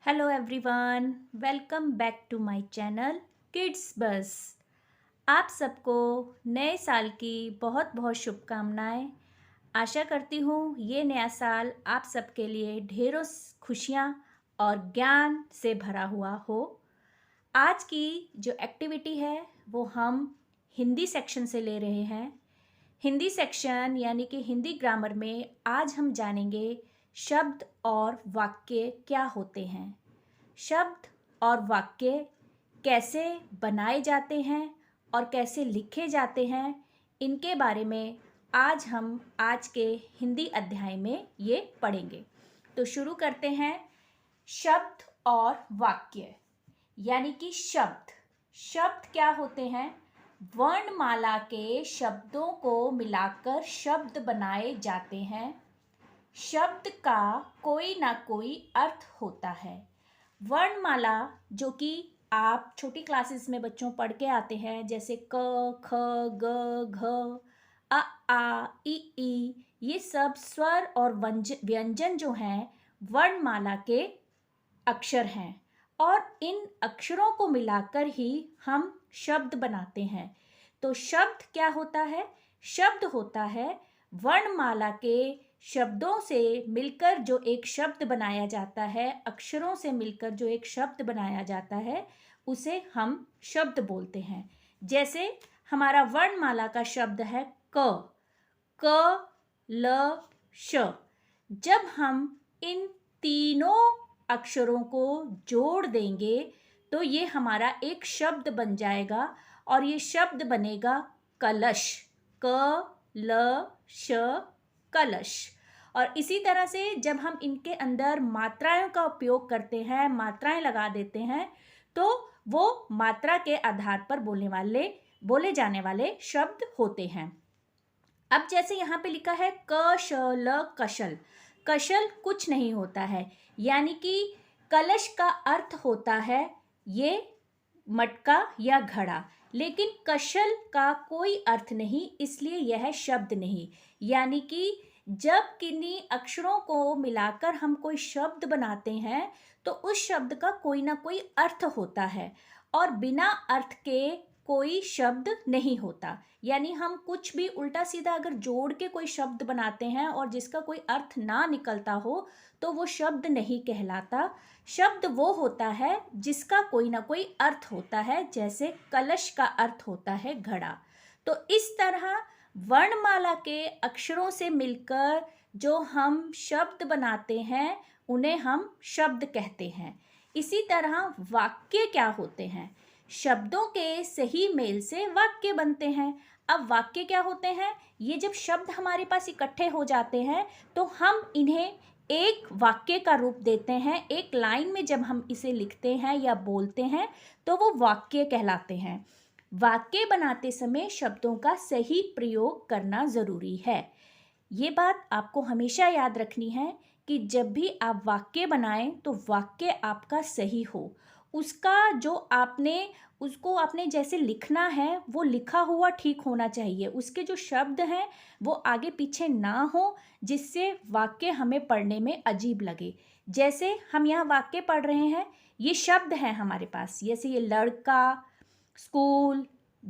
Hello everyone, welcome back to my channel kids बस। आप सबको नए साल की बहुत बहुत शुभकामनाएं। आशा करती हूँ ये नया साल आप सबके लिए ढेरों खुशियाँ और ज्ञान से भरा हुआ हो। आज की जो एक्टिविटी है वो हम हिंदी सेक्शन से ले रहे हैं। हिंदी सेक्शन यानी कि हिंदी ग्रामर में आज हम जानेंगे शब्द और वाक्य क्या होते हैं, शब्द और वाक्य कैसे बनाए जाते हैं और कैसे लिखे जाते हैं, इनके बारे में आज हम आज के हिंदी अध्याय में ये पढ़ेंगे। तो शुरू करते हैं। शब्द और वाक्य यानी कि शब्द शब्द क्या होते हैं? वर्णमाला के शब्दों को मिलाकर शब्द बनाए जाते हैं। शब्द का कोई ना कोई अर्थ होता है। वर्णमाला जो कि आप छोटी क्लासेस में बच्चों पढ़ के आते हैं, जैसे क ख ग घ अ आ इ ई, ये सब स्वर और व्यंजन जो हैं वर्णमाला के अक्षर हैं और इन अक्षरों को मिलाकर ही हम शब्द बनाते हैं। तो शब्द क्या होता है? शब्द होता है वर्णमाला के शब्दों से मिलकर जो एक शब्द बनाया जाता है, अक्षरों से मिलकर जो एक शब्द बनाया जाता है, उसे हम शब्द बोलते हैं। जैसे हमारा वर्णमाला का शब्द है क, क ल श। जब हम इन तीनों अक्षरों को जोड़ देंगे तो ये हमारा एक शब्द बन जाएगा और ये शब्द बनेगा कलश। क ल श कलश। और इसी तरह से जब हम इनके अंदर मात्राओं का उपयोग करते हैं, मात्राएं लगा देते हैं, तो वो मात्रा के आधार पर बोले जाने वाले शब्द होते हैं। अब जैसे यहाँ पे लिखा है क श ल कशल। कशल कुछ नहीं होता है, यानी कि कलश का अर्थ होता है ये मटका या घड़ा, लेकिन कशल का कोई अर्थ नहीं, इसलिए यह शब्द नहीं। यानी कि जब किन्हीं अक्षरों को मिलाकर हम कोई शब्द बनाते हैं तो उस शब्द का कोई ना कोई अर्थ होता है और बिना अर्थ के कोई शब्द नहीं होता। यानी हम कुछ भी उल्टा सीधा अगर जोड़ के कोई शब्द बनाते हैं और जिसका कोई अर्थ ना निकलता हो तो वो शब्द नहीं कहलाता। शब्द वो होता है जिसका कोई ना कोई अर्थ होता है, जैसे कलश का अर्थ होता है घड़ा। तो इस तरह वर्णमाला के अक्षरों से मिलकर जो हम शब्द बनाते हैं उन्हें हम शब्द कहते हैं। इसी तरह वाक्य क्या होते हैं? शब्दों के सही मेल से वाक्य बनते हैं। अब वाक्य क्या होते हैं? ये जब शब्द हमारे पास इकट्ठे हो जाते हैं तो हम इन्हें एक वाक्य का रूप देते हैं। एक लाइन में जब हम इसे लिखते हैं या बोलते हैं तो वो वाक्य कहलाते हैं। वाक्य बनाते समय शब्दों का सही प्रयोग करना ज़रूरी है। ये बात आपको हमेशा याद रखनी है कि जब भी आप वाक्य बनाएं तो वाक्य आपका सही हो। उसको आपने जैसे लिखना है वो लिखा हुआ ठीक होना चाहिए। उसके जो शब्द हैं वो आगे पीछे ना हो, जिससे वाक्य हमें पढ़ने में अजीब लगे। जैसे हम यहाँ वाक्य पढ़ रहे हैं, ये शब्द हैं हमारे पास, जैसे ये लड़का स्कूल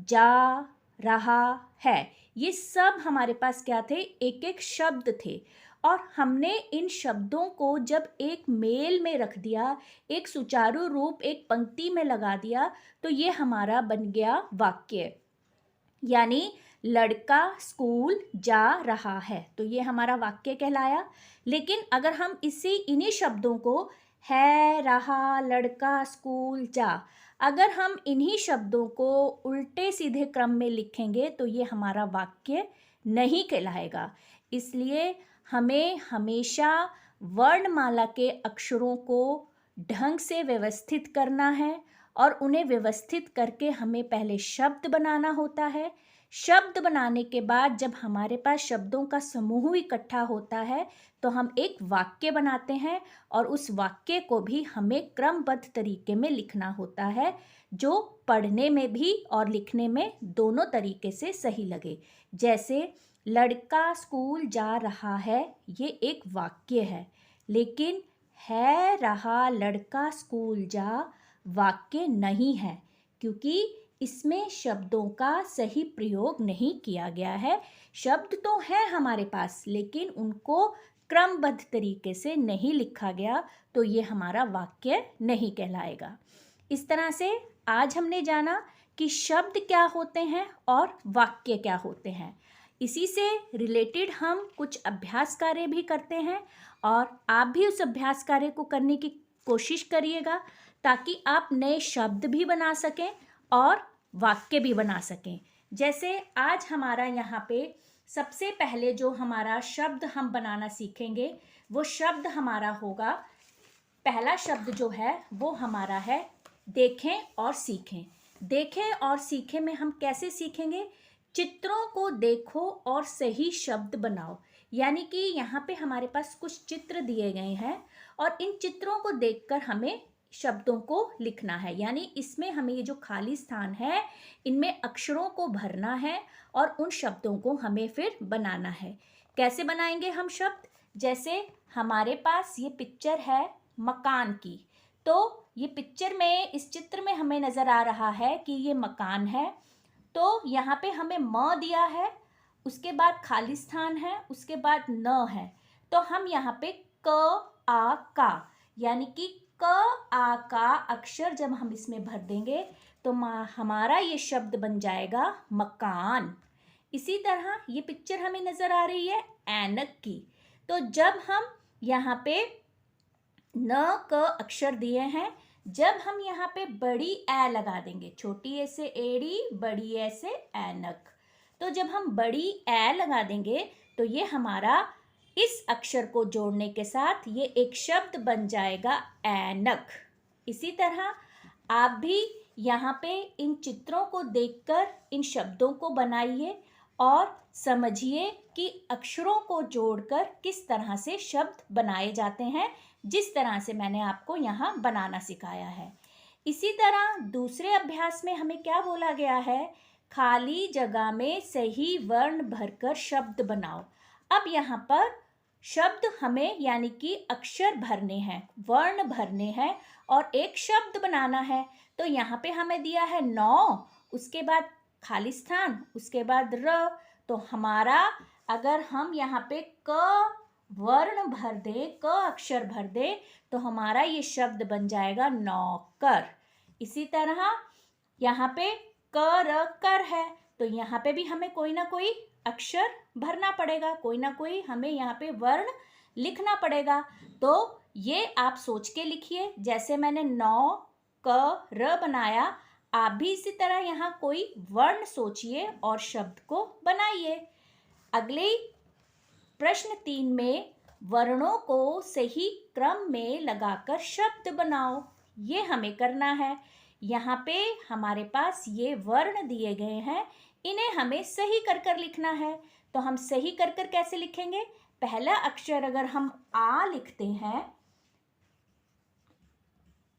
जा रहा है, ये सब हमारे पास क्या थे? एक एक शब्द थे और हमने इन शब्दों को जब एक मेल में रख दिया, एक सुचारू रूप एक पंक्ति में लगा दिया, तो ये हमारा बन गया वाक्य। यानी लड़का स्कूल जा रहा है, तो ये हमारा वाक्य कहलाया। लेकिन अगर हम इन्हीं शब्दों को है रहा लड़का स्कूल जा, अगर हम इन्हीं शब्दों को उल्टे सीधे क्रम में लिखेंगे तो ये हमारा वाक्य नहीं कहलाएगा। इसलिए हमें हमेशा वर्णमाला के अक्षरों को ढंग से व्यवस्थित करना है और उन्हें व्यवस्थित करके हमें पहले शब्द बनाना होता है। शब्द बनाने के बाद जब हमारे पास शब्दों का समूह इकट्ठा होता है तो हम एक वाक्य बनाते हैं और उस वाक्य को भी हमें क्रमबद्ध तरीके में लिखना होता है, जो पढ़ने में भी और लिखने में दोनों तरीके से सही लगे। जैसे लड़का स्कूल जा रहा है, ये एक वाक्य है, लेकिन है रहा लड़का स्कूल जा वाक्य नहीं है, क्योंकि इसमें शब्दों का सही प्रयोग नहीं किया गया है। शब्द तो हैं हमारे पास, लेकिन उनको क्रमबद्ध तरीके से नहीं लिखा गया, तो ये हमारा वाक्य नहीं कहलाएगा। इस तरह से आज हमने जाना कि शब्द क्या होते हैं और वाक्य क्या होते हैं। इसी से रिलेटेड हम कुछ अभ्यास कार्य भी करते हैं, और आप भी उस अभ्यास कार्य को करने की कोशिश करिएगा, ताकि आप नए शब्द भी बना सकें और वाक्य भी बना सकें। जैसे आज हमारा यहाँ पे सबसे पहले जो हमारा शब्द हम बनाना सीखेंगे, वो शब्द हमारा होगा, पहला शब्द जो है वो हमारा है देखें और सीखें। देखें और सीखें में हम कैसे सीखेंगे? चित्रों को देखो और सही शब्द बनाओ। यानी कि यहाँ पे हमारे पास कुछ चित्र दिए गए हैं, और इन चित्रों को देखकर हमें शब्दों को लिखना है। यानी इसमें हमें ये जो खाली स्थान है, इनमें अक्षरों को भरना है और उन शब्दों को हमें फिर बनाना है। कैसे बनाएंगे हम शब्द? जैसे हमारे पास ये पिक्चर है मकान की, तो ये पिक्चर में, इस चित्र में हमें नज़र आ रहा है कि ये मकान है। तो यहाँ पे हमें म दिया है, उसके बाद खाली स्थान है, उसके बाद न है। तो हम यहाँ पे क आ का, यानी कि क आ का अक्षर जब हम इसमें भर देंगे तो हमारा ये शब्द बन जाएगा मकान। इसी तरह ये पिक्चर हमें नज़र आ रही है ऐनक की। तो जब हम यहाँ पे न क अक्षर दिए हैं, जब हम यहाँ पे बड़ी ए लगा देंगे, छोटी ए से एड़ी, बड़ी ए से ऐनक, तो जब हम बड़ी ए लगा देंगे तो ये हमारा इस अक्षर को जोड़ने के साथ ये एक शब्द बन जाएगा ऐनक। इसी तरह आप भी यहाँ पे इन चित्रों को देखकर इन शब्दों को बनाइए और समझिए कि अक्षरों को जोड़कर किस तरह से शब्द बनाए जाते हैं, जिस तरह से मैंने आपको यहाँ बनाना सिखाया है। इसी तरह दूसरे अभ्यास में हमें क्या बोला गया है? खाली जगह में सही वर्ण भरकर शब्द बनाओ। अब यहाँ पर शब्द हमें, यानी कि अक्षर भरने हैं, वर्ण भरने हैं और एक शब्द बनाना है। तो यहाँ पे हमें दिया है 9, उसके बाद खाली स्थान, उसके बाद र। तो हमारा, अगर हम यहाँ पे क वर्ण भर दें, क अक्षर भर दें, तो हमारा ये शब्द बन जाएगा नौकर। इसी तरह यहाँ पे क र कर है, तो यहाँ पे भी हमें कोई ना कोई अक्षर भरना पड़ेगा, कोई ना कोई हमें यहाँ पे वर्ण लिखना पड़ेगा। तो ये आप सोच के लिखिए, जैसे मैंने नौ क र बनाया, आप भी इसी तरह यहाँ कोई वर्ण सोचिए और शब्द को बनाइए। अगले प्रश्न 3 में वर्णों को सही क्रम में लगाकर शब्द बनाओ, ये हमें करना है। यहाँ पे हमारे पास ये वर्ण दिए गए हैं, इन्हें हमें सही कर कर लिखना है। तो हम सही कर कर कैसे लिखेंगे? पहला अक्षर अगर हम आ लिखते हैं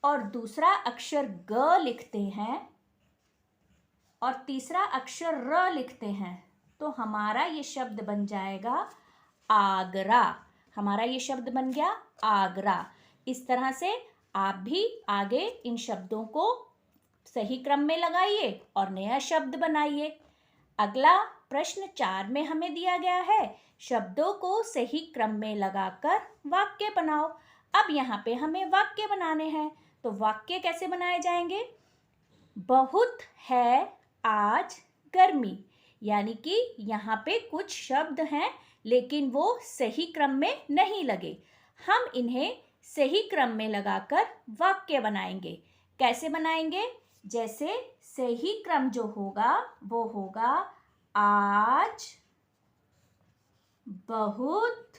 और दूसरा अक्षर ग लिखते हैं और तीसरा अक्षर र लिखते हैं, तो हमारा ये शब्द बन जाएगा आगरा। हमारा ये शब्द बन गया आगरा। इस तरह से आप भी आगे इन शब्दों को सही क्रम में लगाइए और नया शब्द बनाइए। अगला प्रश्न 4 में हमें दिया गया है, शब्दों को सही क्रम में लगाकर वाक्य बनाओ। अब यहाँ पे हमें वाक्य बनाने हैं, तो वाक्य कैसे बनाए जाएंगे? बहुत है आज गर्मी, यानी कि यहाँ पे कुछ शब्द हैं लेकिन वो सही क्रम में नहीं लगे, हम इन्हें सही क्रम में लगाकर वाक्य बनाएंगे। कैसे बनाएंगे? जैसे सही क्रम जो होगा वो होगा आज बहुत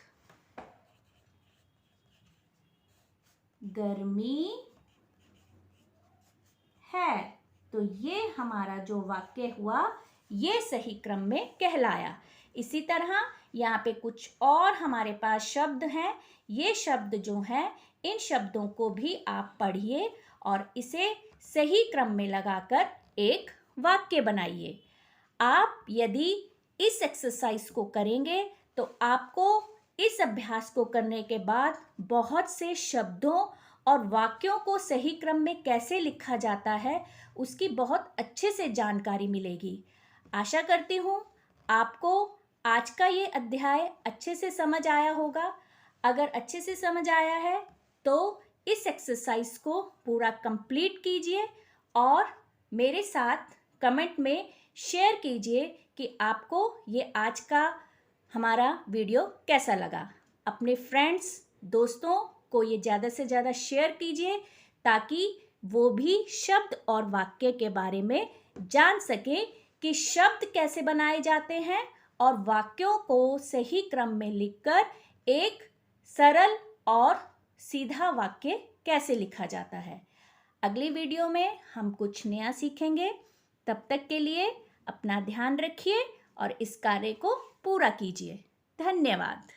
गर्मी है। तो ये हमारा जो वाक्य हुआ ये सही क्रम में कहलाया। इसी तरह यहाँ पे कुछ और हमारे पास शब्द हैं। ये शब्द जो हैं, इन शब्दों को भी आप पढ़िए और इसे सही क्रम में लगाकर एक वाक्य बनाइए। आप यदि इस एक्सरसाइज को करेंगे तो आपको इस अभ्यास को करने के बाद बहुत से शब्दों और वाक्यों को सही क्रम में कैसे लिखा जाता है उसकी बहुत अच्छे से जानकारी मिलेगी। आशा करती हूँ आपको आज का ये अध्याय अच्छे से समझ आया होगा। अगर अच्छे से समझ आया है तो इस एक्सरसाइज को पूरा कंप्लीट कीजिए और मेरे साथ कमेंट में शेयर कीजिए कि आपको ये आज का हमारा वीडियो कैसा लगा। अपने फ्रेंड्स दोस्तों को ये ज़्यादा से ज़्यादा शेयर कीजिए ताकि वो भी शब्द और वाक्य के बारे में जान सकें कि शब्द कैसे बनाए जाते हैं और वाक्यों को सही क्रम में लिखकर एक सरल और सीधा वाक्य कैसे लिखा जाता है। अगली वीडियो में हम कुछ नया सीखेंगे। तब तक के लिए अपना ध्यान रखिए और इस कार्य को पूरा कीजिए। धन्यवाद।